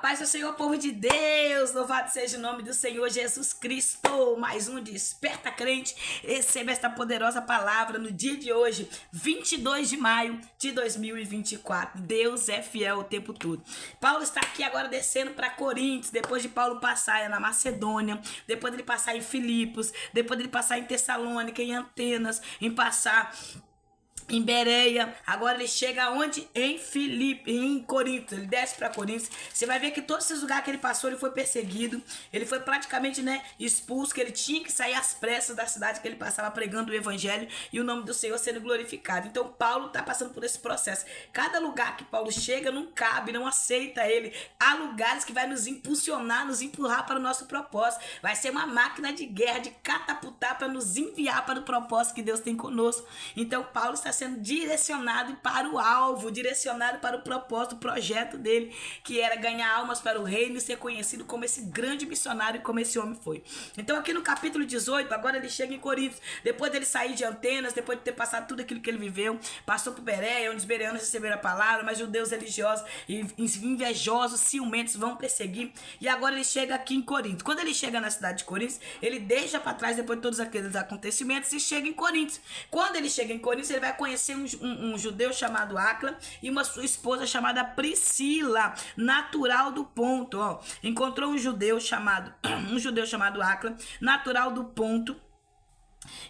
paz do Senhor, povo de Deus, louvado seja o nome do Senhor Jesus Cristo. Mais um Desperta Crente, receba esta poderosa palavra no dia de hoje, 22 de maio de 2024. Deus é fiel o tempo todo. Paulo está aqui agora descendo para Coríntios, depois de Paulo passar na Macedônia, depois de ele passar em Filipos, depois de ele passar em Tessalônica, em Atenas, em passar em Bereia, agora ele chega onde? Em Corinto. Ele desce para Corinto. Você vai ver que todos esses lugares que ele passou, ele foi perseguido. Ele foi praticamente, expulso, que ele tinha que sair às pressas da cidade que ele passava pregando o evangelho e o nome do Senhor sendo glorificado. Então Paulo está passando por esse processo. Cada lugar que Paulo chega não cabe, não aceita ele. Há lugares que vai nos impulsionar, nos empurrar para o nosso propósito. Vai ser uma máquina de guerra, de catapultar para nos enviar para o propósito que Deus tem conosco. Então Paulo está sendo direcionado para o alvo, direcionado para o propósito, o projeto dele, que era ganhar almas para o reino e ser conhecido como esse grande missionário, como esse homem foi. Então aqui no capítulo 18, agora ele chega em Corinto, depois dele sair de Atenas, depois de ter passado tudo aquilo que ele viveu, passou por Bereia, onde os bereanos receberam a palavra, mas judeus religiosos e invejosos, ciumentos vão perseguir, e agora ele chega aqui em Corinto. Quando ele chega na cidade de Corinto, ele deixa para trás depois de todos aqueles acontecimentos e chega em Corinto. Quando ele chega em Corinto, ele vai conhecer um judeu chamado Áquila e uma sua esposa chamada Priscila, natural do Ponto. Encontrou um judeu chamado Áquila, natural do Ponto,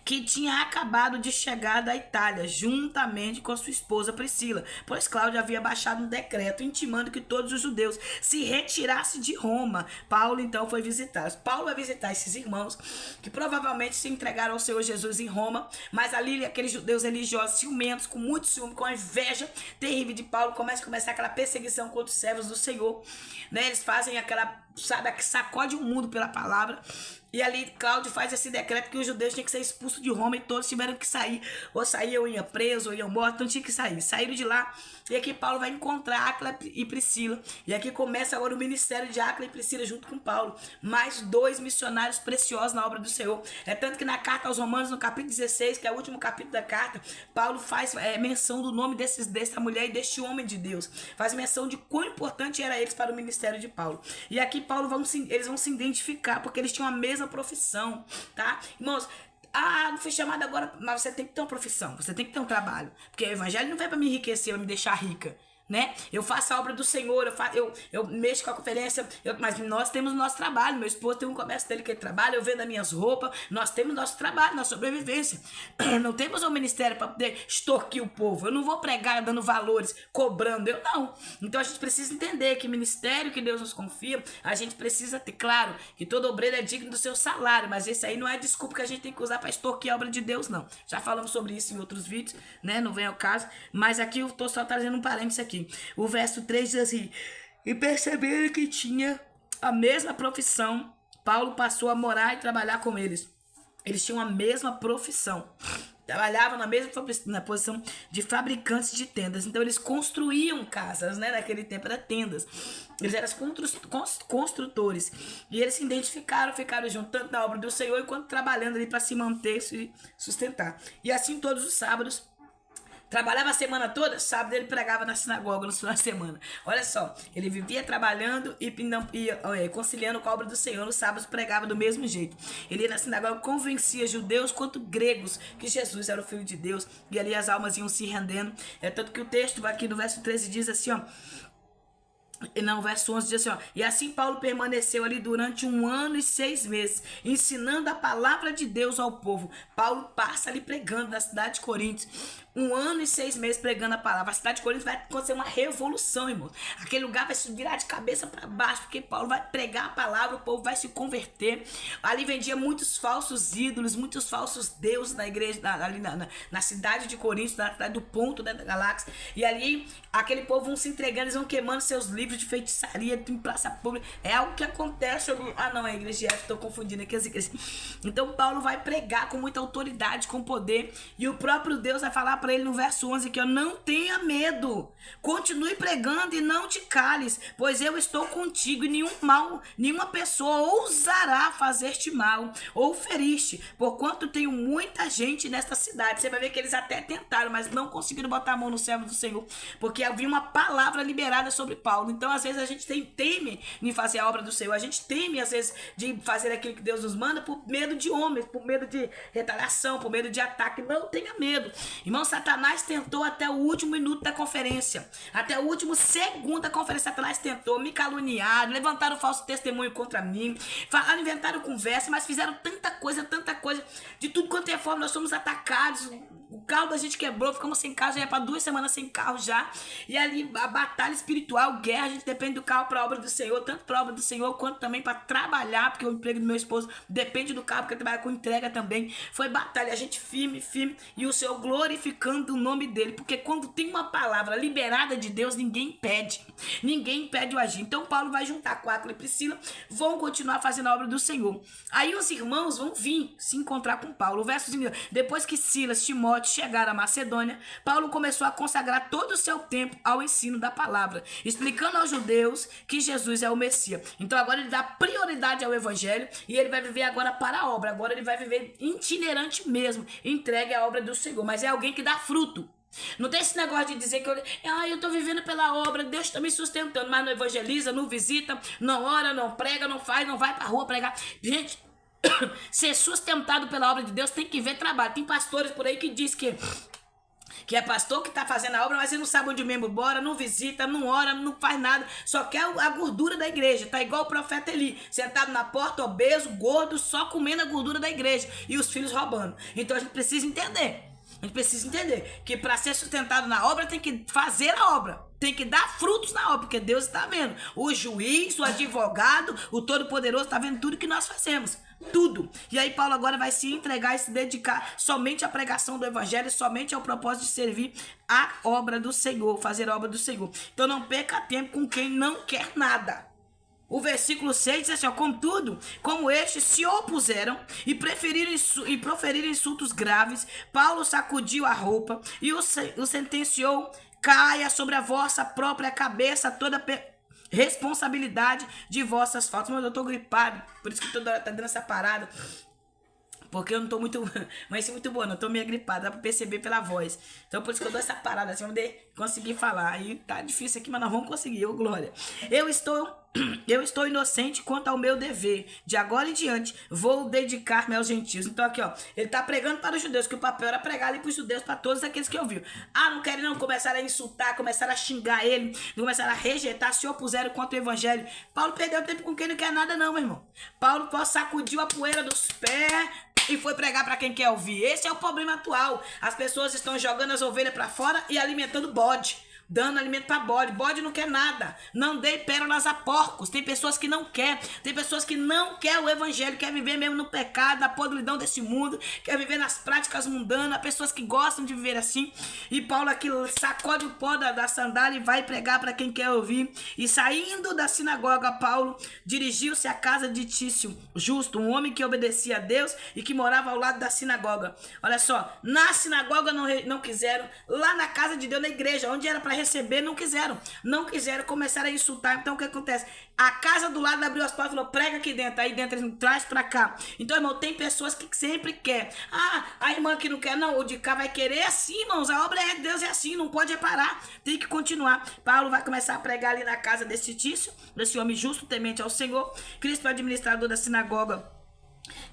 que tinha acabado de chegar da Itália, juntamente com a sua esposa Priscila, pois Cláudio havia baixado um decreto intimando que todos os judeus se retirassem de Roma. Paulo então foi visitar. Paulo vai visitar esses irmãos que provavelmente se entregaram ao Senhor Jesus em Roma, mas ali aqueles judeus religiosos ciumentos, com muito ciúme, com a inveja terrível de Paulo, começa aquela perseguição contra os servos do Senhor, Eles fazem aquela, que sacode o mundo pela palavra. E ali Cláudio faz esse decreto que os judeus tinham que ser expulsos de Roma e todos tiveram que sair. Ou saíam ou iam preso, ou iam mortos, então tinha que sair. Saíram de lá. E aqui Paulo vai encontrar Áquila e Priscila. E aqui começa agora o ministério de Áquila e Priscila junto com Paulo. Mais dois missionários preciosos na obra do Senhor. É tanto que na carta aos Romanos, no capítulo 16, que é o último capítulo da carta, Paulo faz menção do nome dessa mulher e deste homem de Deus. Faz menção de quão importante era eles para o ministério de Paulo. E aqui eles vão se identificar, porque eles tinham a mesma profissão, tá? Irmãos, não fui chamada agora, mas você tem que ter uma profissão, você tem que ter um trabalho, porque o evangelho não vai para me enriquecer, para me deixar rica, Eu faço a obra do Senhor, eu mexo com a conferência, mas nós temos o nosso trabalho. Meu esposo tem um comércio dele que ele trabalha, eu vendo as minhas roupas, nós temos nosso trabalho, nossa sobrevivência. Não temos um ministério para poder extorquir o povo. Eu não vou pregar dando valores, cobrando, eu não. Então a gente precisa entender que ministério que Deus nos confia, a gente precisa ter claro que todo obreiro é digno do seu salário, mas esse aí não é desculpa que a gente tem que usar para extorquir a obra de Deus, não. Já falamos sobre isso em outros vídeos, Não vem ao caso, mas aqui eu estou só trazendo um parênteses aqui. O verso 3 diz assim: e perceberam que tinha a mesma profissão, Paulo passou a morar e trabalhar com eles. Eles tinham a mesma profissão, trabalhavam na posição de fabricantes de tendas. Então eles construíam casas, Naquele tempo era tendas. Eles eram construtores. E eles se identificaram, ficaram juntos, tanto na obra do Senhor, quanto trabalhando ali para se manter, se sustentar. E assim todos os sábados, trabalhava a semana toda, sábado ele pregava na sinagoga no final de semana. Olha só, ele vivia trabalhando e conciliando com a obra do Senhor. No sábado pregava do mesmo jeito. Ele ia na sinagoga, convencia judeus quanto gregos que Jesus era o Filho de Deus. E ali as almas iam se rendendo. É tanto que o texto aqui no verso 13 diz assim, o verso 11 diz assim, e assim Paulo permaneceu ali durante 1 ano e 6 meses, ensinando a palavra de Deus ao povo. Paulo passa ali pregando na cidade de Corinto, 1 ano e 6 meses pregando a palavra. A cidade de Corinto vai acontecer uma revolução, irmão. Aquele lugar vai se virar de cabeça para baixo, porque Paulo vai pregar a palavra, o povo vai se converter. Ali vendia muitos falsos ídolos, muitos falsos deuses na igreja, ali na cidade de Corinto, na cidade do Ponto, da galáxia. E ali, aquele povo vão se entregando, eles vão queimando seus livros de feitiçaria em praça pública. É algo que acontece. É a igreja de Éfeso, estou confundindo aqui as igrejas. Então Paulo vai pregar com muita autoridade, com poder, e o próprio Deus vai falar para ele no verso 11 aqui, não tenha medo, continue pregando e não te cales, pois eu estou contigo, e nenhuma pessoa ousará fazer-te mal ou ferir-te, porquanto tenho muita gente nesta cidade. Você vai ver que eles até tentaram, mas não conseguiram botar a mão no servo do Senhor, porque havia uma palavra liberada sobre Paulo. Então, às vezes, a gente teme em fazer a obra do Senhor. A gente teme, às vezes, de fazer aquilo que Deus nos manda por medo de homens, por medo de retaliação, por medo de ataque. Não tenha medo. Irmão, Satanás tentou até o último minuto da conferência. Até o último segundo da conferência, Satanás tentou me caluniar, levantaram falso testemunho contra mim, falaram, inventaram conversa, mas fizeram tanta coisa, de tudo quanto é forma. Nós somos atacados, o carro da gente quebrou, ficamos sem carro, já é para 2 semanas sem carro já, e ali a batalha espiritual, guerra, a gente depende do carro para a obra do Senhor, tanto para a obra do Senhor, quanto também para trabalhar, porque o emprego do meu esposo depende do carro, porque ele trabalha com entrega também. Foi batalha, a gente firme, e o Senhor glorificando o nome dele, porque quando tem uma palavra liberada de Deus, ninguém impede o agir. Então Paulo vai juntar com Áquila e Priscila, vão continuar fazendo a obra do Senhor. Aí os irmãos vão vir se encontrar com Paulo. O verso 5, depois que Silas, Timóteo chegaram à Macedônia, Paulo começou a consagrar todo o seu tempo ao ensino da palavra, explicando aos judeus que Jesus é o Messias. Então agora ele dá prioridade ao evangelho e ele vai viver agora para a obra. Agora ele vai viver itinerante mesmo, entregue à obra do Senhor, mas é alguém que dá fruto. Não tem esse negócio de dizer que eu tô vivendo pela obra, Deus está me sustentando, mas não evangeliza, não visita, não ora, não prega, não faz, não vai pra rua pregar. Gente, ser sustentado pela obra de Deus tem que ver trabalho. Tem pastores por aí que diz que é pastor que tá fazendo a obra, mas ele não sabe onde o membro bora, não visita, não ora, não faz nada, só quer a gordura da igreja. Tá igual o profeta Eli, sentado na porta, obeso, gordo, só comendo a gordura da igreja e os filhos roubando. Então a gente precisa entender. Que para ser sustentado na obra tem que fazer a obra, tem que dar frutos na obra, porque Deus está vendo. O juiz, o advogado, o Todo-Poderoso está vendo tudo que nós fazemos. Tudo. E aí Paulo agora vai se entregar e se dedicar somente à pregação do evangelho, somente ao propósito de servir a obra do Senhor, fazer a obra do Senhor. Então não perca tempo com quem não quer nada. O versículo 6 diz assim, contudo, como estes se opuseram e proferiram insultos graves, Paulo sacudiu a roupa e o sentenciou, caia sobre a vossa própria cabeça toda responsabilidade de vossas faltas. Mas eu tô gripado, por isso que toda hora tá dando essa parada. Porque eu não tô muito, mas muito boa, não tô meio gripada, dá pra perceber pela voz. Então por isso que eu dou essa parada, assim, vamos conseguir falar. Aí tá difícil aqui, mas nós vamos conseguir, glória. Eu estou inocente quanto ao meu dever. De agora em diante, vou dedicar-me aos gentios. Então aqui, ó, ele tá pregando para os judeus, que o papel era pregar ali para os judeus, para todos aqueles que ouviram. Não querem não, começaram a insultar, começaram a xingar ele, começaram a rejeitar, se opuseram contra o evangelho. Paulo perdeu tempo com quem não quer nada não, meu irmão. Paulo sacudiu a poeira dos pés e foi pregar para quem quer ouvir. Esse é o problema atual. As pessoas estão jogando as ovelhas para fora e alimentando bode. Dando alimento para bode. Bode não quer nada. Não dê pérolas a porcos. Tem pessoas que não quer. Tem pessoas que não quer o evangelho. Quer viver mesmo no pecado, na podridão desse mundo. Quer viver nas práticas mundanas. Pessoas que gostam de viver assim. E Paulo aqui sacode o pó da sandália e vai pregar para quem quer ouvir. E saindo da sinagoga, Paulo dirigiu-se à casa de Tício, justo, um homem que obedecia a Deus e que morava ao lado da sinagoga. Olha só, na sinagoga não quiseram. Lá na casa de Deus, na igreja, onde era para receber, não quiseram, começaram a insultar. Então o que acontece? A casa do lado abriu as portas e falou, prega aqui dentro. Aí dentro eles traz pra cá. Então, irmão, tem pessoas que sempre quer. A irmã que não quer, não, o de cá vai querer assim, irmãos. A obra é de Deus, é assim, não pode parar, tem que continuar. Paulo vai começar a pregar ali na casa desse Tício, desse homem justo, temente ao Senhor. Cristo, administrador da sinagoga,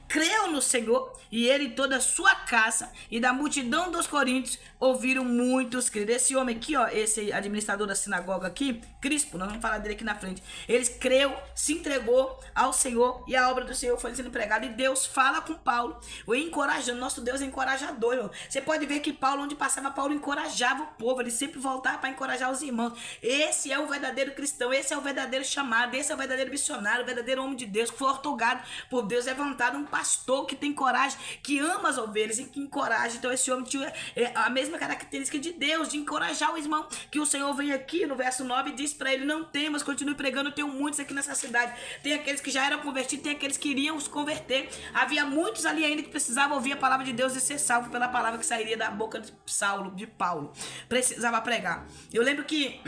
creu no Senhor, e ele e toda a sua casa, e da multidão dos coríntios ouviram muitos crer. Esse homem aqui, ó, esse administrador da sinagoga aqui, Crispo, nós vamos falar dele aqui na frente, ele creu, se entregou ao Senhor, e a obra do Senhor foi sendo pregada, e Deus fala com Paulo, o encorajando. Nosso Deus é encorajador, irmão. Você pode ver que Paulo, onde passava, Paulo encorajava o povo, ele sempre voltava para encorajar os irmãos. Esse é o verdadeiro cristão, esse é o verdadeiro chamado, esse é o verdadeiro missionário, o verdadeiro homem de Deus, que foi ortogado por Deus, levantado um pastor que tem coragem, que ama as ovelhas e que encoraja. Então esse homem tinha a mesma característica de Deus, de encorajar o irmão, que o Senhor vem aqui no verso 9 e diz para ele, não temas, continue pregando, eu tenho muitos aqui nessa cidade. Tem aqueles que já eram convertidos, tem aqueles que iriam se converter. Havia muitos ali ainda que precisavam ouvir a palavra de Deus e ser salvo pela palavra que sairia da boca de Paulo. Precisava pregar. Eu lembro que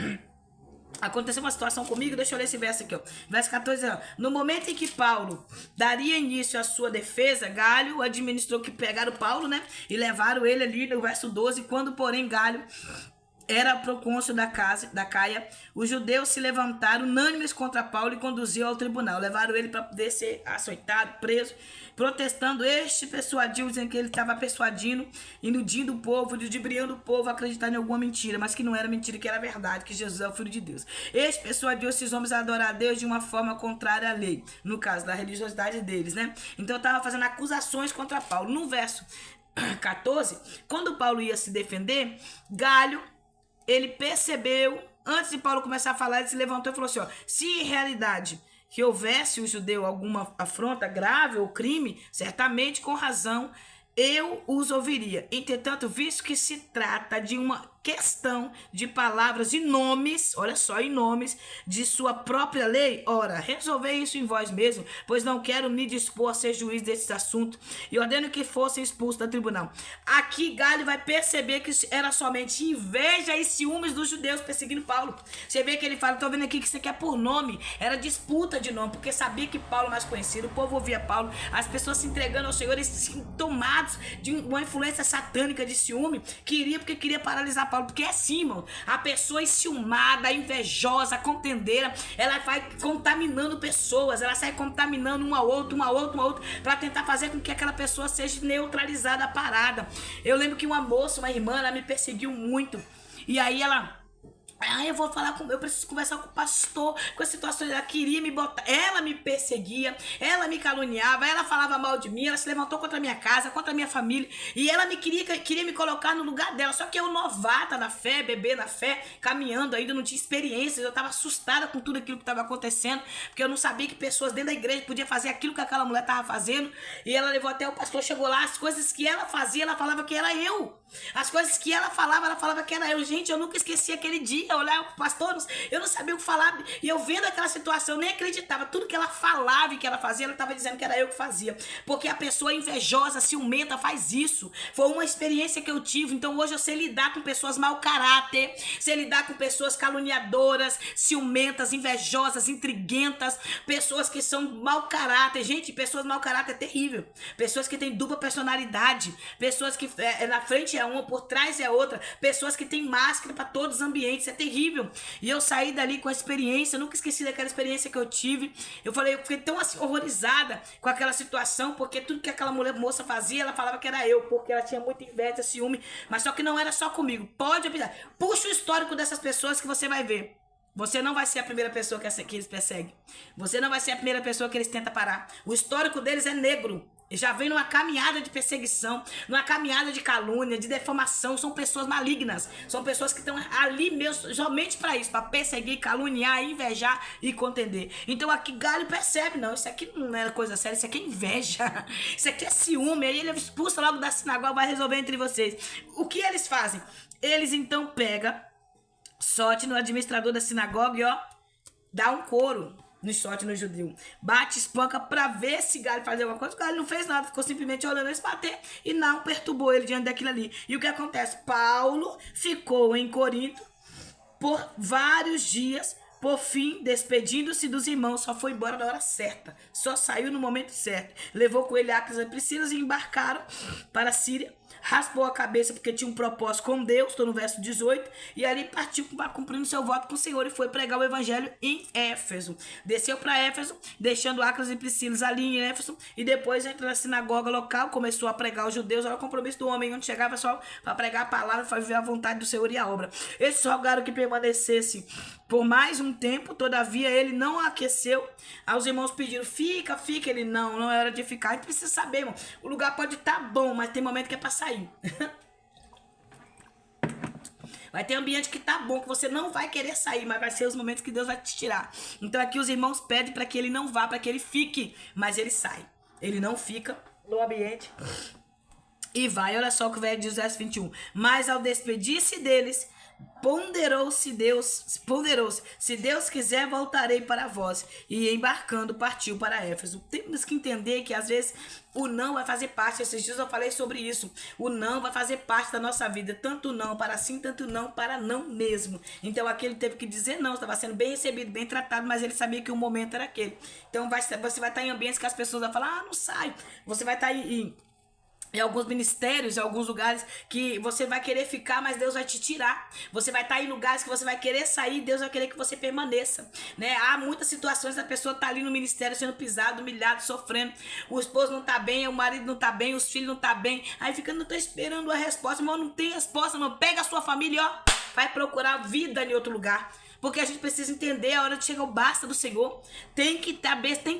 aconteceu uma situação comigo, deixa eu ler esse verso aqui, ó. Verso 14, ó. No momento em que Paulo daria início à sua defesa, Galho administrou que pegaram Paulo, né? E levaram ele ali no verso 12, quando porém Galho era procônsul da Caia, os judeus se levantaram unânimes contra Paulo e conduziram ao tribunal. Levaram ele para poder ser açoitado, preso, protestando. Este persuadiu, dizendo que ele estava persuadindo, iludindo o povo, ludibriando o povo a acreditar em alguma mentira, mas que não era mentira, que era verdade, que Jesus é o Filho de Deus. Este persuadiu esses homens a adorar a Deus de uma forma contrária à lei, no caso da religiosidade deles, né? Então estava fazendo acusações contra Paulo. No verso 14, quando Paulo ia se defender, Galho, ele percebeu, antes de Paulo começar a falar, ele se levantou e falou assim, ó, se em realidade que houvesse o judeu alguma afronta grave ou crime, certamente com razão eu os ouviria. Entretanto, visto que se trata de uma questão de palavras e nomes, olha só, em nomes de sua própria lei, ora, resolvei isso em vós mesmo, pois não quero me dispor a ser juiz desses assuntos, e ordeno que fossem expulsos do tribunal. Aqui Galho vai perceber que era somente inveja e ciúmes dos judeus perseguindo Paulo. Você vê que ele fala, tô vendo aqui que você quer por nome, era disputa de nome, porque sabia que Paulo é mais conhecido, o povo ouvia Paulo, as pessoas se entregando ao Senhor, eles tomados de uma influência satânica de ciúme, porque queria paralisar Paulo, porque é assim, irmão, a pessoa enciumada, invejosa, contendeira, ela vai contaminando pessoas, ela sai contaminando uma outra, para tentar fazer com que aquela pessoa seja neutralizada a parada. Eu lembro que uma moça, uma irmã, ela me perseguiu muito, e aí eu preciso conversar com o pastor, com a situação, ela queria me botar, ela me perseguia, ela me caluniava, ela falava mal de mim, ela se levantou contra a minha casa, contra a minha família, e ela queria me colocar no lugar dela, só que eu novata na fé, bebê na fé, caminhando ainda, não tinha experiência, eu estava assustada com tudo aquilo que estava acontecendo, porque eu não sabia que pessoas dentro da igreja podiam fazer aquilo que aquela mulher estava fazendo, e ela levou até o pastor, chegou lá, as coisas que ela fazia, ela falava que era eu, as coisas que ela falava que era eu. Gente, eu nunca esqueci aquele dia, eu olhava pro pastor, eu não sabia o que falar, e eu vendo aquela situação, eu nem acreditava, tudo que ela falava e que ela fazia, ela estava dizendo que era eu que fazia, porque a pessoa invejosa, ciumenta faz isso, foi uma experiência que eu tive, então hoje eu sei lidar com pessoas mau caráter, sei lidar com pessoas caluniadoras, ciumentas, invejosas, intriguentas, pessoas que são mau caráter. Gente, pessoas mau caráter é terrível, pessoas que têm dupla personalidade, pessoas que na frente é uma, por trás é outra, pessoas que têm máscara para todos os ambientes, é terrível. E eu saí dali com a experiência, eu nunca esqueci daquela experiência que eu tive. Eu fiquei tão assim, horrorizada com aquela situação, porque tudo que aquela moça fazia, ela falava que era eu, porque ela tinha muita inveja, ciúme, mas só que não era só comigo. Pode avisar, puxa o histórico dessas pessoas que você vai ver. Você não vai ser a primeira pessoa que eles perseguem. Você não vai ser a primeira pessoa que eles tentam parar. O histórico deles é negro. Já vem numa caminhada de perseguição, numa caminhada de calúnia, de defamação. São pessoas malignas. São pessoas que estão ali mesmo, somente para isso, para perseguir, caluniar, invejar e contender. Então aqui Galho percebe, não, isso aqui não é coisa séria, isso aqui é inveja. Isso aqui é ciúme. Aí ele expulsa logo da sinagoga, vai resolver entre vocês. O que eles fazem? Eles então pegam, sorte no administrador da sinagoga e ó, dá um couro no sorte no judeu. Bate, espanca pra ver se Galho fazia alguma coisa. O Galho não fez nada, ficou simplesmente olhando eles bater e não perturbou ele diante daquilo ali. E o que acontece? Paulo ficou em Corinto por vários dias. Por fim, despedindo-se dos irmãos, só foi embora na hora certa. Só saiu no momento certo. Levou com ele Áquila e Priscila e embarcaram para a Síria. Raspou a cabeça porque tinha um propósito com Deus, estou no verso 18. E ali partiu cumprindo seu voto com o Senhor e foi pregar o evangelho em Éfeso. Desceu para Éfeso, deixando Áquila e Priscila ali em Éfeso. E depois entrou na sinagoga local, começou a pregar os judeus. Era o compromisso do homem, onde chegava só para pregar a palavra, para viver a vontade do Senhor e a obra. Eles rogaram que permanecesse por mais um tempo, todavia ele não aqueceu. Aos irmãos pediram, fica, ele não é hora de ficar. A gente precisa saber, irmão, o lugar pode estar bom, mas tem momento que é para sair. Vai ter ambiente que tá bom, que você não vai querer sair, mas vai ser os momentos que Deus vai te tirar. Então aqui os irmãos pedem para que ele não vá, para que ele fique, mas ele sai. Ele não fica no ambiente e vai. Olha só o que o velho diz, verso 21. Mas ao despedir-se deles, ponderou-se, se Deus quiser, voltarei para vós. E embarcando, partiu para Éfeso. Temos que entender que às vezes o não vai fazer parte. Esses dias eu falei sobre isso. O não vai fazer parte da nossa vida. Tanto não para sim, tanto não para não mesmo. Então aqui ele teve que dizer não. Estava sendo bem recebido, bem tratado, mas ele sabia que o momento era aquele. Então você vai estar em ambientes que as pessoas vão falar, não sai. Você vai estar em em alguns ministérios, em alguns lugares que você vai querer ficar, mas Deus vai te tirar. Você vai estar em lugares que você vai querer sair, Deus vai querer que você permaneça, né? Há muitas situações da pessoa tá ali no ministério sendo pisado, humilhado, sofrendo. O esposo não tá bem, o marido não tá bem, os filhos não tá bem. Aí fica, não tô esperando a resposta, mas não tem resposta, não. Pega a sua família, ó, vai procurar vida em outro lugar. Porque a gente precisa entender a hora de chegar o basta do Senhor. Tem que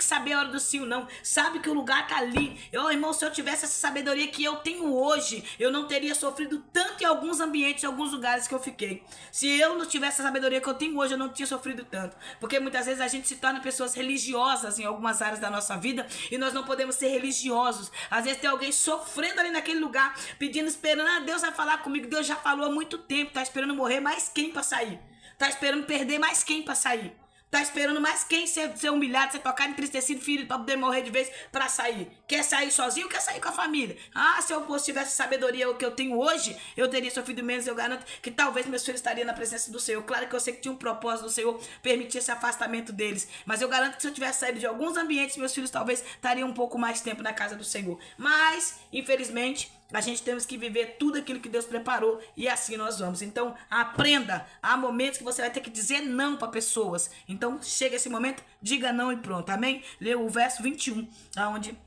saber a hora do sim ou não. Sabe que o lugar tá ali. Irmão, se eu tivesse essa sabedoria que eu tenho hoje, eu não teria sofrido tanto em alguns ambientes, em alguns lugares que eu fiquei. Se eu não tivesse a sabedoria que eu tenho hoje, eu não tinha sofrido tanto. Porque muitas vezes a gente se torna pessoas religiosas em algumas áreas da nossa vida e nós não podemos ser religiosos. Às vezes tem alguém sofrendo ali naquele lugar, pedindo, esperando, Deus vai falar comigo. Deus já falou há muito tempo, tá esperando morrer mais quem pra sair? Tá esperando perder mais quem pra sair? Tá esperando mais quem ser humilhado, ser tocado, entristecido, ferido pra poder morrer de vez pra sair? Quer sair sozinho ou quer sair com a família? Ah, se eu tivesse sabedoria que eu tenho hoje, eu teria sofrido menos. Eu garanto que talvez meus filhos estariam na presença do Senhor. Claro que eu sei que tinha um propósito do Senhor permitir esse afastamento deles. Mas eu garanto que se eu tivesse saído de alguns ambientes, meus filhos talvez estariam um pouco mais tempo na casa do Senhor. Mas, infelizmente, a gente temos que viver tudo aquilo que Deus preparou e assim nós vamos. Então, aprenda. Há momentos que você vai ter que dizer não para pessoas. Então, chega esse momento, diga não e pronto. Amém? Lê o verso 21, onde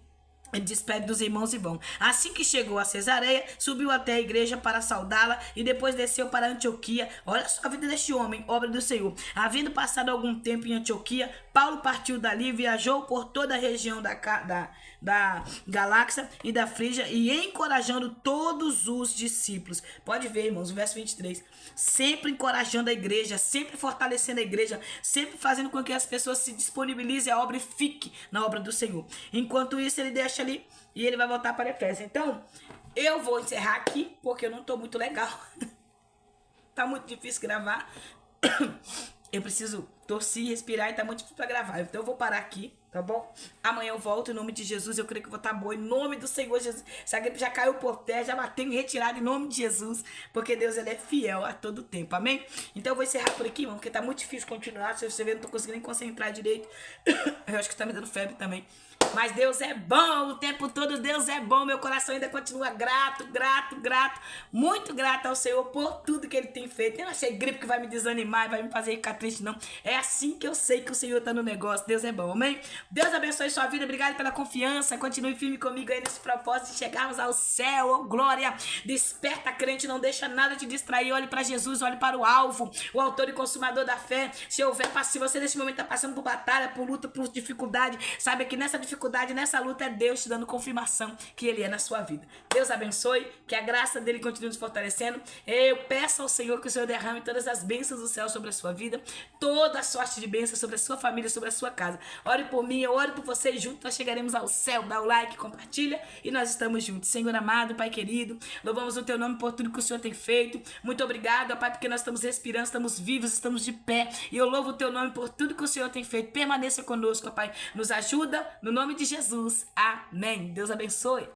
ele despede dos irmãos e vão. Assim que chegou a Cesareia, subiu até a igreja para saudá-la e depois desceu para Antioquia. Olha só a vida deste homem, obra do Senhor. Havendo passado algum tempo em Antioquia, Paulo partiu dali e viajou por toda a região da Galáxia e da Frígia e encorajando todos os discípulos. Pode ver, irmãos, o verso 23. Sempre encorajando a igreja, sempre fortalecendo a igreja, sempre fazendo com que as pessoas se disponibilizem à obra e fiquem na obra do Senhor. Enquanto isso, ele deixa ali e ele vai voltar para Efésios. Então, eu vou encerrar aqui porque eu não tô muito legal. Tá muito difícil gravar. Eu preciso tossir, respirar e tá muito difícil pra gravar. Então eu vou parar aqui, tá bom? Amanhã eu volto em nome de Jesus. Eu creio que eu vou estar boa em nome do Senhor Jesus. Essa gripe já caiu por terra, já bateu em retirada em nome de Jesus. Porque Deus, ele é fiel a todo tempo, amém? Então eu vou encerrar por aqui, irmão, porque tá muito difícil continuar. Se você ver, eu não tô conseguindo nem concentrar direito. Eu acho que tá me dando febre também. Mas Deus é bom, o tempo todo Deus é bom. Meu coração ainda continua grato, muito grato ao Senhor por tudo que Ele tem feito. Eu não achei gripe que vai me desanimar e vai me fazer ficar triste, não. É assim que eu sei que o Senhor tá no negócio. Deus é bom, amém? Deus abençoe sua vida, obrigado pela confiança. Continue firme comigo aí nesse propósito de chegarmos ao céu, oh glória. Desperta, crente, não deixa nada te distrair. Olhe para Jesus, olhe para o alvo, o autor e consumador da fé. Se você nesse momento tá passando por batalha, por luta, por dificuldade, saiba que nessa dificuldade, nessa luta é Deus te dando confirmação que Ele é na sua vida. Deus abençoe, que a graça dele continue nos fortalecendo. Eu peço ao Senhor que o Senhor derrame todas as bênçãos do céu sobre a sua vida, toda a sorte de bênçãos sobre a sua família, sobre a sua casa. Ore por mim, eu oro por você, juntos nós chegaremos ao céu. Dá o like, compartilha e nós estamos juntos. Senhor amado, Pai querido, louvamos o teu nome por tudo que o Senhor tem feito. Muito obrigado, Pai, porque nós estamos respirando, estamos vivos, estamos de pé. E eu louvo o teu nome por tudo que o Senhor tem feito. Permaneça conosco, Pai. Nos ajuda, no nome de Jesus. Amém. Deus abençoe.